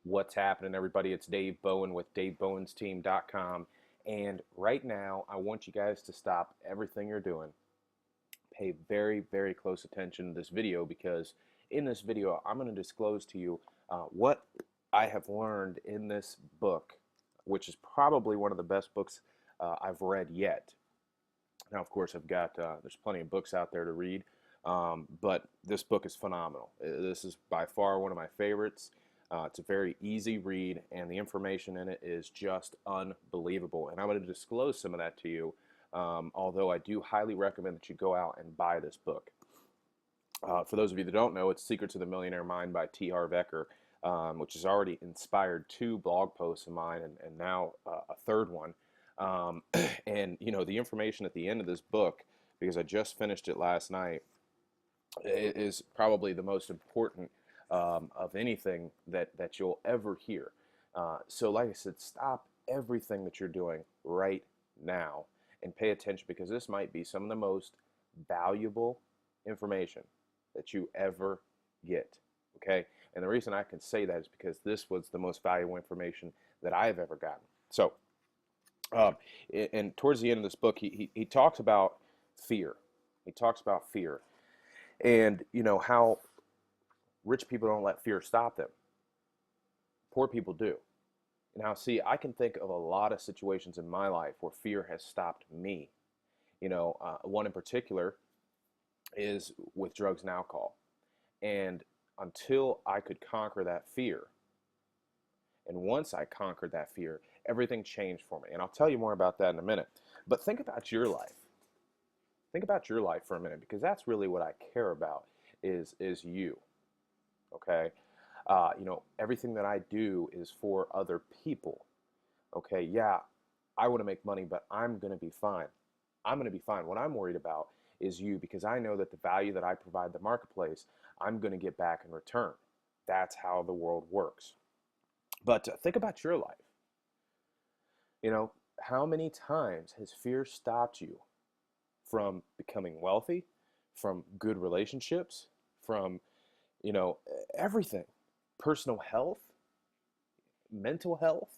What's happening, everybody? It's Dave Bowen with DaveBowen'sTeam.com. And right now, I want you guys to stop everything you're doing. Pay very, very close attention to this video because in this video, I'm going to disclose to you what I have learned in this book, which is probably one of the best books I've read yet. Now, of course, there's plenty of books out there to read, but this book is phenomenal. This is by far one of my favorites. It's a very easy read, and the information in it is just unbelievable. And I'm going to disclose some of that to you, although I do highly recommend that you go out and buy this book. For those of you that don't know, it's Secrets of the Millionaire Mind by Harv Eker, which has already inspired 2 blog posts of mine and now a third one. And, you know, the information at the end of this book, because I just finished it last night, is probably the most important of anything that you'll ever hear. So like I said, stop everything that you're doing right now and pay attention, because this might be some of the most valuable information that you ever get, okay? And the reason I can say that is because this was the most valuable information that I've ever gotten. So, and towards the end of this book, he talks about fear. He talks about fear and, you know, how rich people don't let fear stop them. Poor people do. Now, see, I can think of a lot of situations in my life where fear has stopped me. You know, one in particular is with drugs and alcohol. And until I could conquer that fear, and once I conquered that fear, everything changed for me. And I'll tell you more about that in a minute. But think about your life. Think about your life for a minute, because that's really what I care about is you. Okay? You know, everything that I do is for other people. Okay? Yeah, I want to make money, but I'm going to be fine. I'm going to be fine. What I'm worried about is you, because I know that the value that I provide the marketplace, I'm going to get back in return. That's how the world works. But think about your life. You know, how many times has fear stopped you from becoming wealthy, from good relationships, from, you know, everything? Personal health, mental health,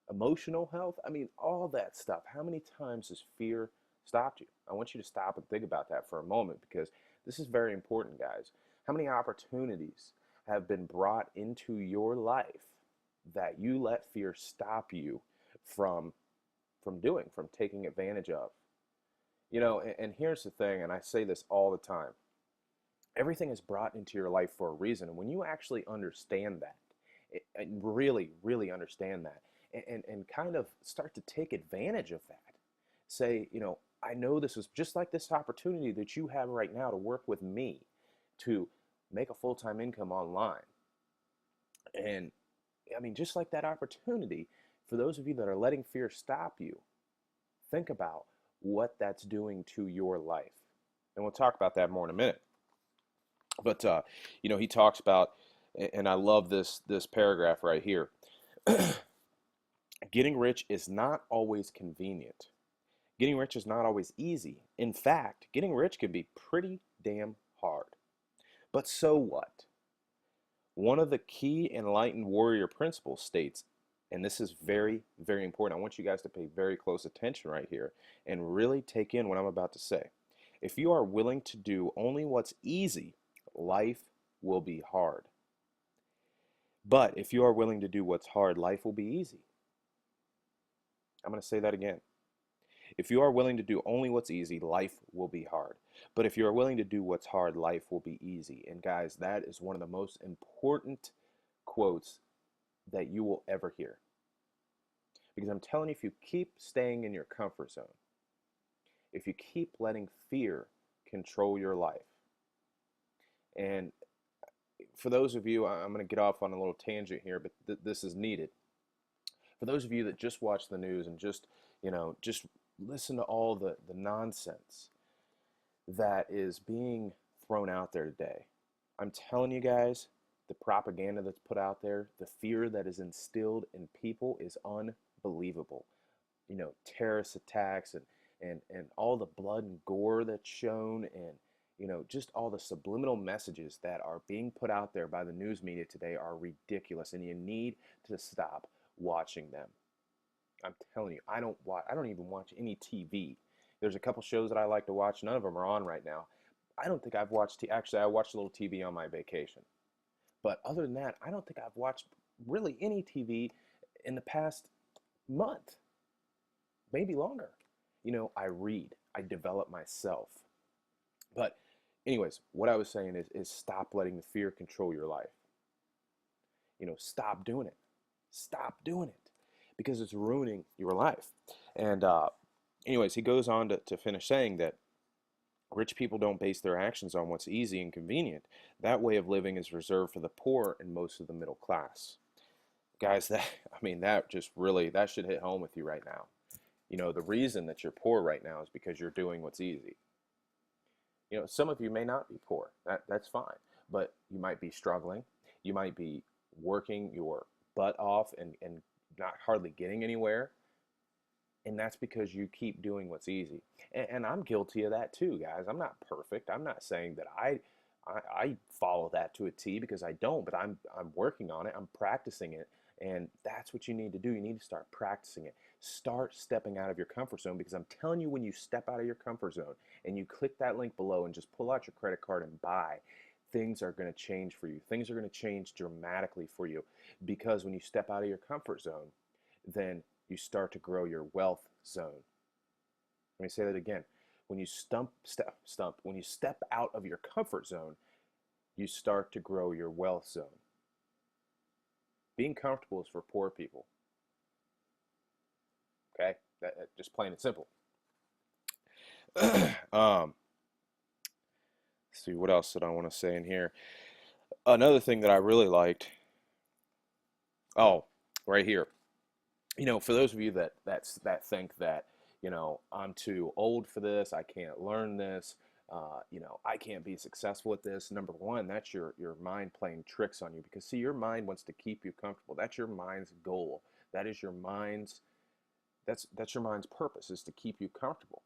emotional health. I mean, all that stuff. How many times has fear stopped you? I want you to stop and think about that for a moment, because this is very important, guys. How many opportunities have been brought into your life that you let fear stop you from taking advantage of? You know, and here's the thing, and I say this all the time. Everything is brought into your life for a reason. And when you actually understand that, and really, really understand that, and kind of start to take advantage of that, say, you know, I know this is just like this opportunity that you have right now to work with me to make a full-time income online. And I mean, just like that opportunity, for those of you that are letting fear stop you, think about what that's doing to your life. And we'll talk about that more in a minute. But, you know, he talks about, and I love this paragraph right here. Getting rich is not always convenient. Getting rich is not always easy. In fact, getting rich can be pretty damn hard. But so what? One of the key enlightened warrior principles states, and this is very, very important. I want you guys to pay very close attention right here and really take in what I'm about to say. If you are willing to do only what's easy, life will be hard. But if you are willing to do what's hard, life will be easy. I'm going to say that again. If you are willing to do only what's easy, life will be hard. But if you are willing to do what's hard, life will be easy. And guys, that is one of the most important quotes that you will ever hear. Because I'm telling you, if you keep staying in your comfort zone, if you keep letting fear control your life, and for those of you, I'm going to get off on a little tangent here, but this is needed. For those of you that just watch the news and just, you know, just listen to all the nonsense that is being thrown out there today, I'm telling you guys, the propaganda that's put out there, the fear that is instilled in people is unbelievable. You know, terrorist attacks and all the blood and gore that's shown, and Just all the subliminal messages that are being put out there by the news media today are ridiculous, and you need to stop watching them. I'm telling you, I don't even watch any TV. There's a couple shows that I like to watch. None of them are on right now. I don't think I've watched actually I watched a little TV on my vacation. But other than that, I don't think I've watched really any TV in the past month, maybe longer. I read, I develop myself. But anyways, what I was saying is stop letting the fear control your life. Stop doing it. Stop doing it because it's ruining your life. And anyways, he goes on to finish saying that rich people don't base their actions on what's easy and convenient. That way of living is reserved for the poor and most of the middle class. Guys, that just really, that should hit home with you right now. The reason that you're poor right now is because you're doing what's easy. Some of you may not be poor. That's fine. But you might be struggling. You might be working your butt off and not hardly getting anywhere. And that's because you keep doing what's easy. And I'm guilty of that too, guys. I'm not perfect. I'm not saying that I follow that to a T, because I don't, but I'm working on it. I'm practicing it. And that's what you need to do. You need to start practicing it. Start stepping out of your comfort zone, because I'm telling you, when you step out of your comfort zone and you click that link below and just pull out your credit card and buy, things are going to change for you. Things are going to change dramatically for you, because when you step out of your comfort zone, then you start to grow your wealth zone. Let me say that again. When you when you step out of your comfort zone, you start to grow your wealth zone. Being comfortable is for poor people. Okay? Just plain and simple. Let's see, what else did I want to say in here? Another thing that I really liked. Oh, right here. For those of you that think that, I'm too old for this, I can't learn this, I can't be successful at this. Number one, that's your mind playing tricks on you, because see, your mind wants to keep you comfortable. That's your mind's goal. That is your mind's that's your mind's purpose, is to keep you comfortable.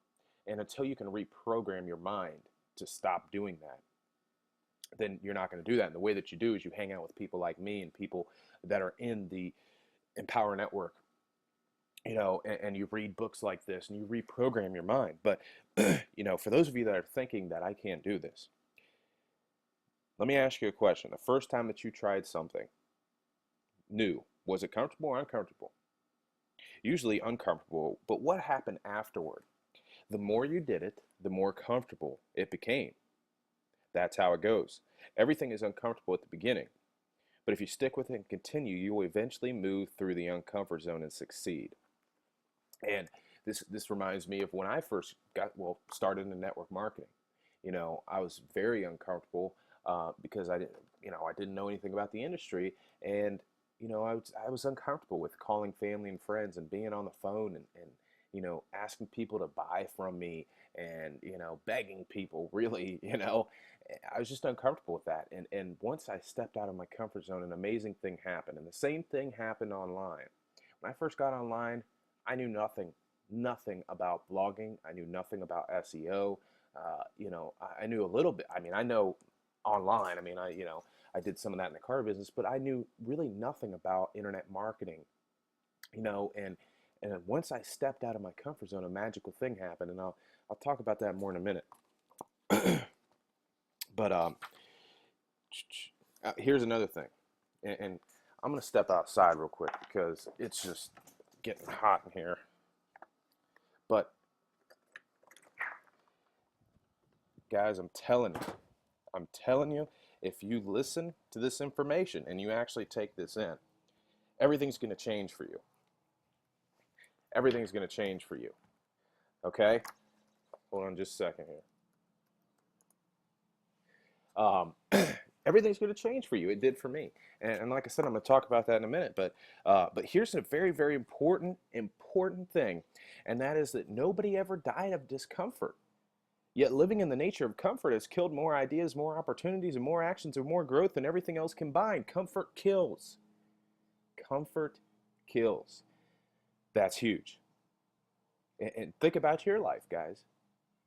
And until you can reprogram your mind to stop doing that, then you're not going to do that. And the way that you do is you hang out with people like me and people that are in the Empower Network, and you read books like this and you reprogram your mind. But, for those of you that are thinking that I can't do this, let me ask you a question. The first time that you tried something new, was it comfortable or uncomfortable? Usually uncomfortable, but what happened afterward? The more you did it, the more comfortable it became. That's how it goes. Everything is uncomfortable at the beginning, but if you stick with it and continue, you will eventually move through the uncomfort zone and succeed. And this reminds me of when I first started in network marketing. I was very uncomfortable because I didn't know anything about the industry, and I was uncomfortable with calling family and friends and being on the phone and asking people to buy from me and begging people, really. I was just uncomfortable with that. And once I stepped out of my comfort zone, an amazing thing happened. And the same thing happened online. When I first got online, I knew nothing about blogging. I knew nothing about SEO. I knew a little bit. I know online. I did some of that in the car business, but I knew really nothing about internet marketing. And once I stepped out of my comfort zone, a magical thing happened, and I'll talk about that more in a minute. But here's another thing, and I'm gonna step outside real quick because it's just getting hot in here. But guys, I'm telling you, if you listen to this information and you actually take this in, everything's gonna change for you. Everything's gonna change for you. Okay? Hold on just a second here. Everything's going to change for you. It did for me. And like I said, I'm going to talk about that in a minute. But here's a very, very important thing, and that is that nobody ever died of discomfort. Yet living in the nature of comfort has killed more ideas, more opportunities, and more actions, and more growth than everything else combined. Comfort kills. Comfort kills. That's huge. And think about your life, guys.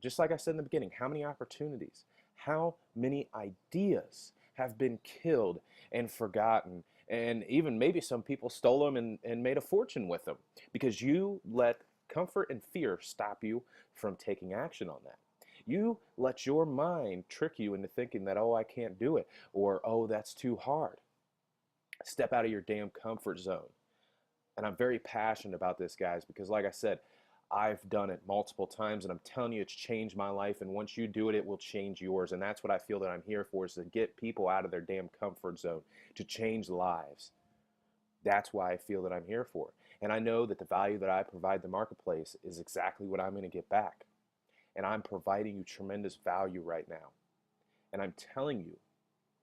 Just like I said in the beginning, how many opportunities, How many ideas have been killed and forgotten? And even maybe some people stole them and made a fortune with them because you let comfort and fear stop you from taking action on that. You let your mind trick you into thinking that, oh, I can't do it, or oh, that's too hard. Step out of your damn comfort zone. And I'm very passionate about this, guys, because like I said, I've done it multiple times, and I'm telling you, it's changed my life. And once you do it, it will change yours. And that's what I feel that I'm here for, is to get people out of their damn comfort zone, to change lives. That's why I feel that I'm here for. And I know that the value that I provide the marketplace is exactly what I'm going to get back. And I'm providing you tremendous value right now. And I'm telling you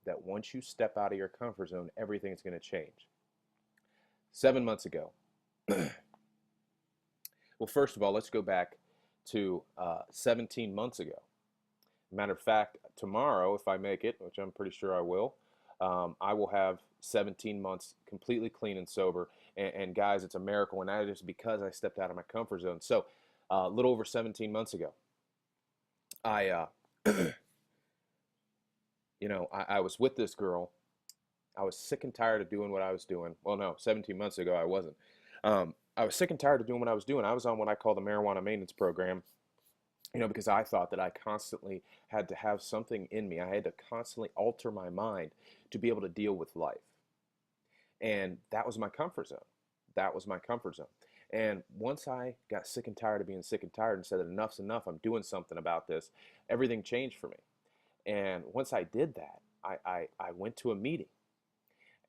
that once you step out of your comfort zone, everything's going to change. 7 months ago, well, first of all, let's go back to 17 months ago. Matter of fact, tomorrow, if I make it, which I'm pretty sure I will have 17 months completely clean and sober. And guys, it's a miracle, and that is because I stepped out of my comfort zone. So a little over 17 months ago, I I was with this girl. I was sick and tired of doing what I was doing. Well, no, 17 months ago I wasn't. I was sick and tired of doing what I was doing. I was on what I call the marijuana maintenance program, because I thought that I constantly had to have something in me. I had to constantly alter my mind to be able to deal with life. And that was my comfort zone. That was my comfort zone. And once I got sick and tired of being sick and tired and said that enough's enough, I'm doing something about this, everything changed for me. And once I did that, I went to a meeting.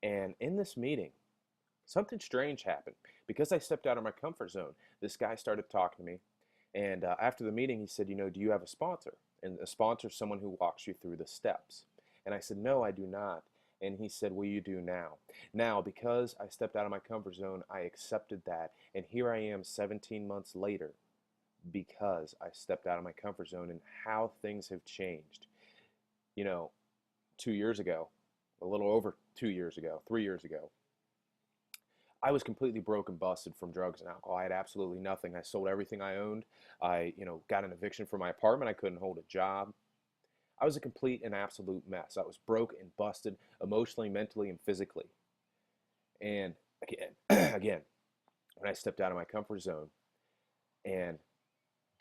And in this meeting, something strange happened. Because I stepped out of my comfort zone, this guy started talking to me. And after the meeting, he said, do you have a sponsor? And a sponsor is someone who walks you through the steps. And I said, no, I do not. And he said, well, you do now. Now, because I stepped out of my comfort zone, I accepted that. And here I am 17 months later because I stepped out of my comfort zone, and how things have changed. 2 years ago, a little over 2 years ago, 3 years ago, I was completely broke and busted from drugs and alcohol. I had absolutely nothing. I sold everything I owned. I, got an eviction from my apartment. I couldn't hold a job. I was a complete and absolute mess. I was broke and busted emotionally, mentally, and physically. And again, when I stepped out of my comfort zone and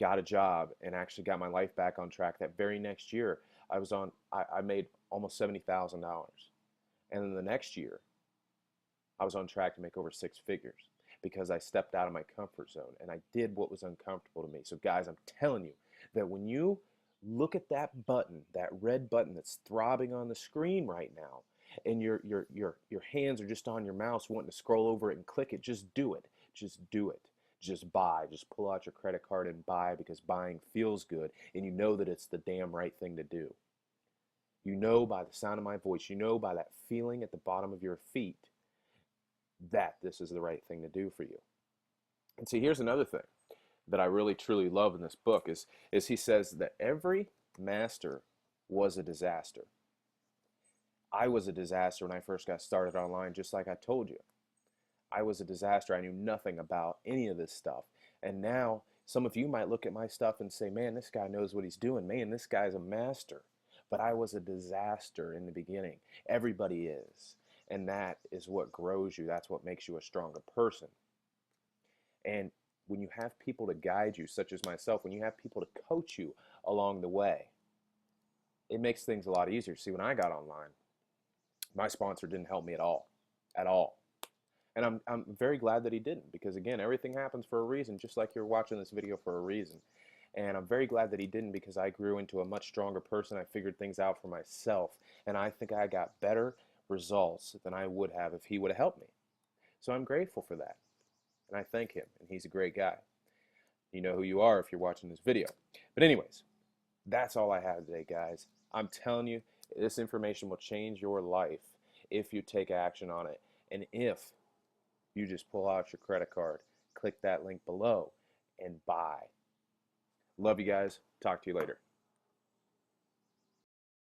got a job and actually got my life back on track, that very next year, I made almost $70,000. And then the next year, I was on track to make over 6 figures because I stepped out of my comfort zone and I did what was uncomfortable to me. So guys, I'm telling you that when you look at that button, that red button that's throbbing on the screen right now, and your hands are just on your mouse wanting to scroll over it and click it, just do it. Just do it. Just buy. Just pull out your credit card and buy, because buying feels good, and you know that it's the damn right thing to do. You know by the sound of my voice, you know by that feeling at the bottom of your feet that this is the right thing to do for you. And see, here's another thing that I really truly love in this book is he says that every master was a disaster. I was a disaster when I first got started online, just like I told you. I was a disaster. I knew nothing about any of this stuff. And now some of you might look at my stuff and say, man, this guy knows what he's doing. Man, this guy's a master. But I was a disaster in the beginning. Everybody is. And that is what grows you. That's what makes you a stronger person. And when you have people to guide you, such as myself, when you have people to coach you along the way, it makes things a lot easier. See, when I got online, my sponsor didn't help me at all. At all. And I'm very glad that he didn't, because again, everything happens for a reason, just like you're watching this video for a reason. And I'm very glad that he didn't, because I grew into a much stronger person. I figured things out for myself. And I think I got better results than I would have if he would have helped me. So I'm grateful for that. And I thank him. And he's a great guy. You know who you are if you're watching this video. But anyways, that's all I have today, guys. I'm telling you, this information will change your life if you take action on it. And if you just pull out your credit card, click that link below, and buy. Love you guys. Talk to you later.